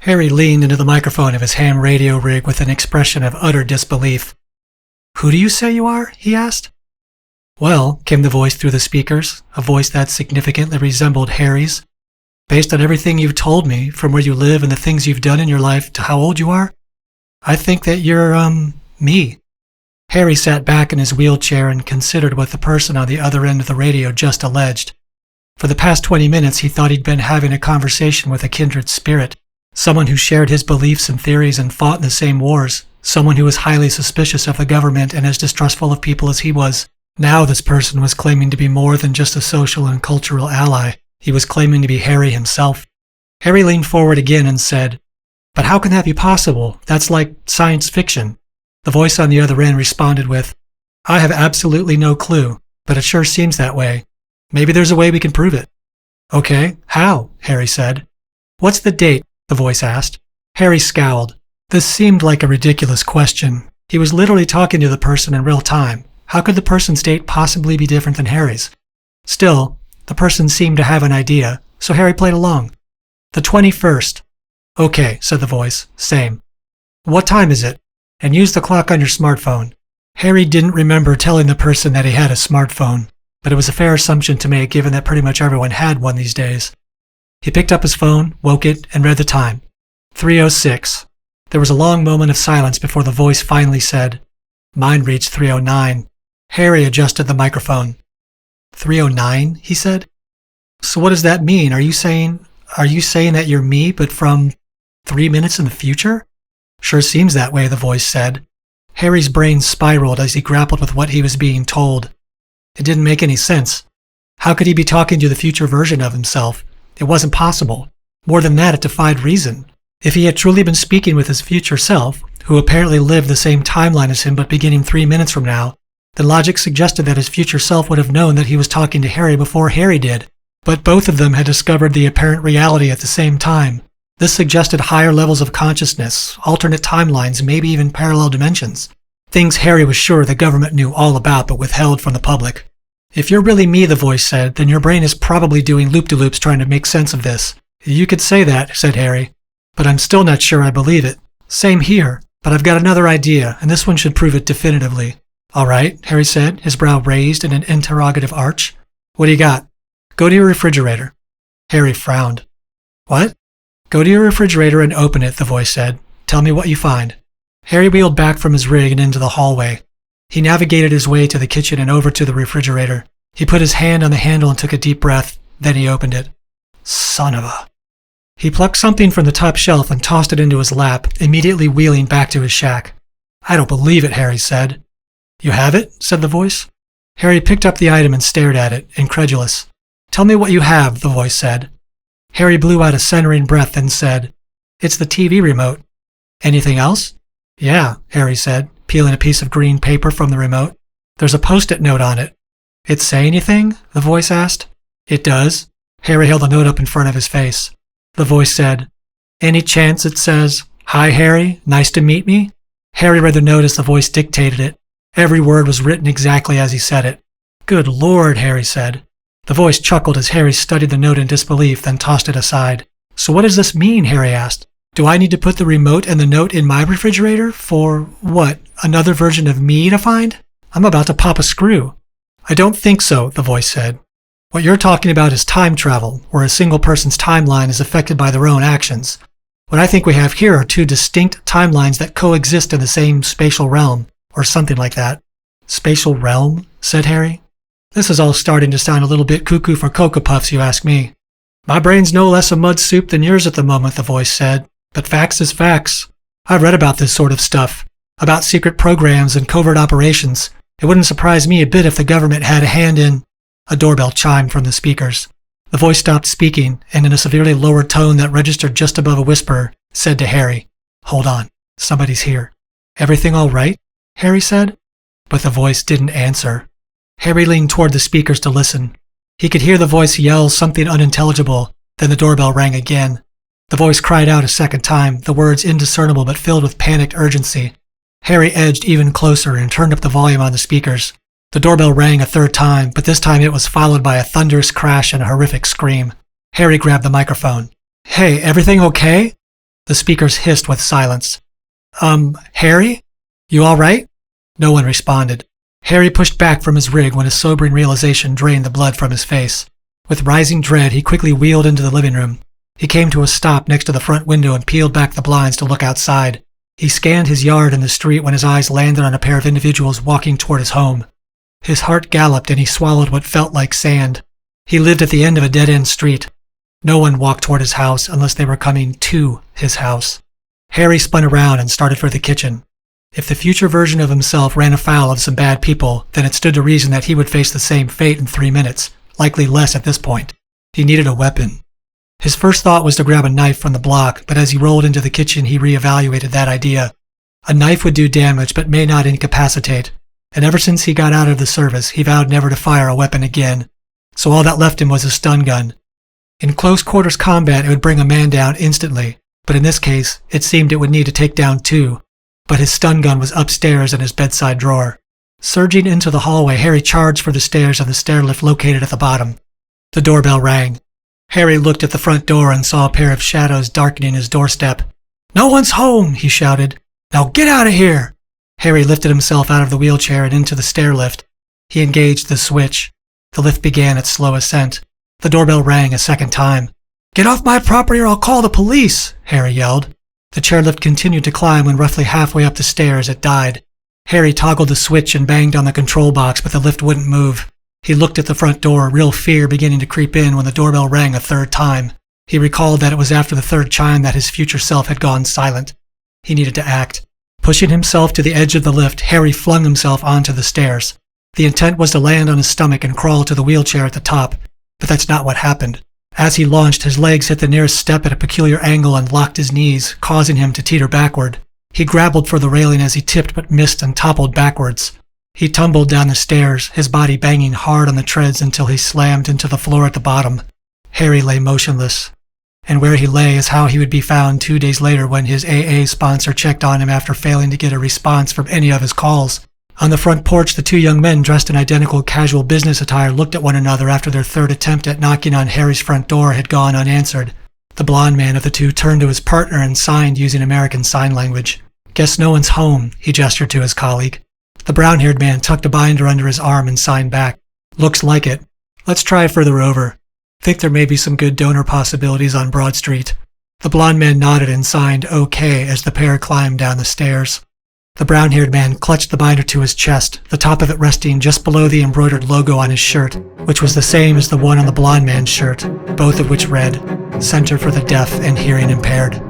Harry leaned into the microphone of his ham radio rig with an expression of utter disbelief. "Who do you say you are?" he asked. "Well," came the voice through the speakers, a voice that significantly resembled Harry's. "Based on everything you've told me, from where you live and the things you've done in your life to how old you are, I think that you're, me." Harry sat back in his wheelchair and considered what the person on the other end of the radio just alleged. For the past 20 minutes, he thought he'd been having a conversation with a kindred spirit, someone who shared his beliefs and theories and fought in the same wars, someone who was highly suspicious of the government and as distrustful of people as he was. Now this person was claiming to be more than just a social and cultural ally. He was claiming to be Harry himself. Harry leaned forward again and said, "But how can that be possible? That's like science fiction." The voice on the other end responded with, "I have absolutely no clue, but it sure seems that way. Maybe there's a way we can prove it." "Okay, how?" Harry said. "What's the date?" the voice asked. Harry scowled. This seemed like a ridiculous question. He was literally talking to the person in real time. How could the person's date possibly be different than Harry's? Still, the person seemed to have an idea, so Harry played along. "The 21st. "Okay," said the voice. "Same." "What time is it? And use the clock on your smartphone." Harry didn't remember telling the person that he had a smartphone, but it was a fair assumption to make given that pretty much everyone had one these days. He picked up his phone, woke it, and read the time. 3:06. There was a long moment of silence before the voice finally said, "Mine reached 3:09. Harry adjusted the microphone. 3:09, he said. "So what does that mean? Are you saying that you're me, but from 3 minutes in the future?" "Sure seems that way," the voice said. Harry's brain spiraled as he grappled with what he was being told. It didn't make any sense. How could he be talking to the future version of himself? It wasn't possible. More than that, it defied reason. If he had truly been speaking with his future self, who apparently lived the same timeline as him but beginning 3 minutes from now, then logic suggested that his future self would have known that he was talking to Harry before Harry did. But both of them had discovered the apparent reality at the same time. This suggested higher levels of consciousness, alternate timelines, maybe even parallel dimensions. Things Harry was sure the government knew all about but withheld from the public. "If you're really me," the voice said, "then your brain is probably doing loop-de-loops trying to make sense of this." "You could say that," said Harry, "but I'm still not sure I believe it." "Same here, but I've got another idea, and this one should prove it definitively." "All right," Harry said, his brow raised in an interrogative arch. "What do you got?" "Go to your refrigerator." Harry frowned. "What?" "Go to your refrigerator and open it," the voice said. "Tell me what you find." Harry wheeled back from his rig and into the hallway. He navigated his way to the kitchen and over to the refrigerator. He put his hand on the handle and took a deep breath. Then he opened it. Son of a... He plucked something from the top shelf and tossed it into his lap, immediately wheeling back to his shack. "I don't believe it," Harry said. "You have it?" said the voice. Harry picked up the item and stared at it, incredulous. "Tell me what you have," the voice said. Harry blew out a centering breath and said, "It's the TV remote." "Anything else?" "Yeah," Harry said, peeling a piece of green paper from the remote. "There's a post-it note on it." "It say anything?" the voice asked. "It does." Harry held the note up in front of his face. The voice said, "Any chance it says, 'Hi, Harry, nice to meet me'?" Harry read the note as the voice dictated it. Every word was written exactly as he said it. "Good Lord," Harry said. The voice chuckled as Harry studied the note in disbelief, then tossed it aside. "So what does this mean?" Harry asked. "Do I need to put the remote and the note in my refrigerator for, what, another version of me to find? I'm about to pop a screw." "I don't think so," the voice said. "What you're talking about is time travel, where a single person's timeline is affected by their own actions. What I think we have here are two distinct timelines that coexist in the same spatial realm, or something like that." "Spatial realm?" said Harry. "This is all starting to sound a little bit cuckoo for Cocoa Puffs, you ask me." "My brain's no less a mud soup than yours at the moment," the voice said. "But facts is facts. I've read about this sort of stuff, about secret programs and covert operations. It wouldn't surprise me a bit if the government had a hand in..." A doorbell chimed from the speakers. The voice stopped speaking, and in a severely lowered tone that registered just above a whisper, said to Harry, "Hold on, somebody's here." "Everything all right?" Harry said. But the voice didn't answer. Harry leaned toward the speakers to listen. He could hear the voice yell something unintelligible, then the doorbell rang again. The voice cried out a second time, the words indiscernible but filled with panicked urgency. Harry edged even closer and turned up the volume on the speakers. The doorbell rang a third time, but this time it was followed by a thunderous crash and a horrific scream. Harry grabbed the microphone. "Hey, everything okay?" The speakers hissed with silence. Harry? You all right? No one responded. Harry pushed back from his rig when a sobering realization drained the blood from his face. With rising dread, he quickly wheeled into the living room. He came to a stop next to the front window and peeled back the blinds to look outside. He scanned his yard and the street when his eyes landed on a pair of individuals walking toward his home. His heart galloped and he swallowed what felt like sand. He lived at the end of a dead-end street. No one walked toward his house unless they were coming to his house. Harry spun around and started for the kitchen. If the future version of himself ran afoul of some bad people, then it stood to reason that he would face the same fate in 3 minutes, likely less at this point. He needed a weapon. His first thought was to grab a knife from the block, but as he rolled into the kitchen, he reevaluated that idea. A knife would do damage, but may not incapacitate. And ever since he got out of the service, he vowed never to fire a weapon again. So all that left him was a stun gun. In close quarters combat, it would bring a man down instantly, but in this case, it seemed it would need to take down 2. But his stun gun was upstairs in his bedside drawer. Surging into the hallway, Harry charged for the stairs and the stair lift located at the bottom. The doorbell rang. Harry looked at the front door and saw a pair of shadows darkening his doorstep. "No one's home!" he shouted. "Now get out of here!" Harry lifted himself out of the wheelchair and into the stair lift. He engaged the switch. The lift began its slow ascent. The doorbell rang a second time. "Get off my property or I'll call the police!" Harry yelled. The chairlift continued to climb when roughly halfway up the stairs it died. Harry toggled the switch and banged on the control box, but the lift wouldn't move. He looked at the front door, real fear beginning to creep in when the doorbell rang a third time. He recalled that it was after the third chime that his future self had gone silent. He needed to act. Pushing himself to the edge of the lift, Harry flung himself onto the stairs. The intent was to land on his stomach and crawl to the wheelchair at the top, but that's not what happened. As he launched, his legs hit the nearest step at a peculiar angle and locked his knees, causing him to teeter backward. He grappled for the railing as he tipped but missed and toppled backwards. He tumbled down the stairs, his body banging hard on the treads until he slammed into the floor at the bottom. Harry lay motionless. And where he lay is how he would be found 2 days later when his AA sponsor checked on him after failing to get a response from any of his calls. On the front porch, the 2 young men dressed in identical casual business attire looked at one another after their third attempt at knocking on Harry's front door had gone unanswered. The blond man of the 2 turned to his partner and signed using American Sign Language. "Guess no one's home," he gestured to his colleague. The brown-haired man tucked a binder under his arm and signed back. "Looks like it. Let's try further over. Think there may be some good donor possibilities on Broad Street." The blond man nodded and signed OK as the pair climbed down the stairs. The brown-haired man clutched the binder to his chest, the top of it resting just below the embroidered logo on his shirt, which was the same as the one on the blond man's shirt, both of which read, "Center for the Deaf and Hearing Impaired."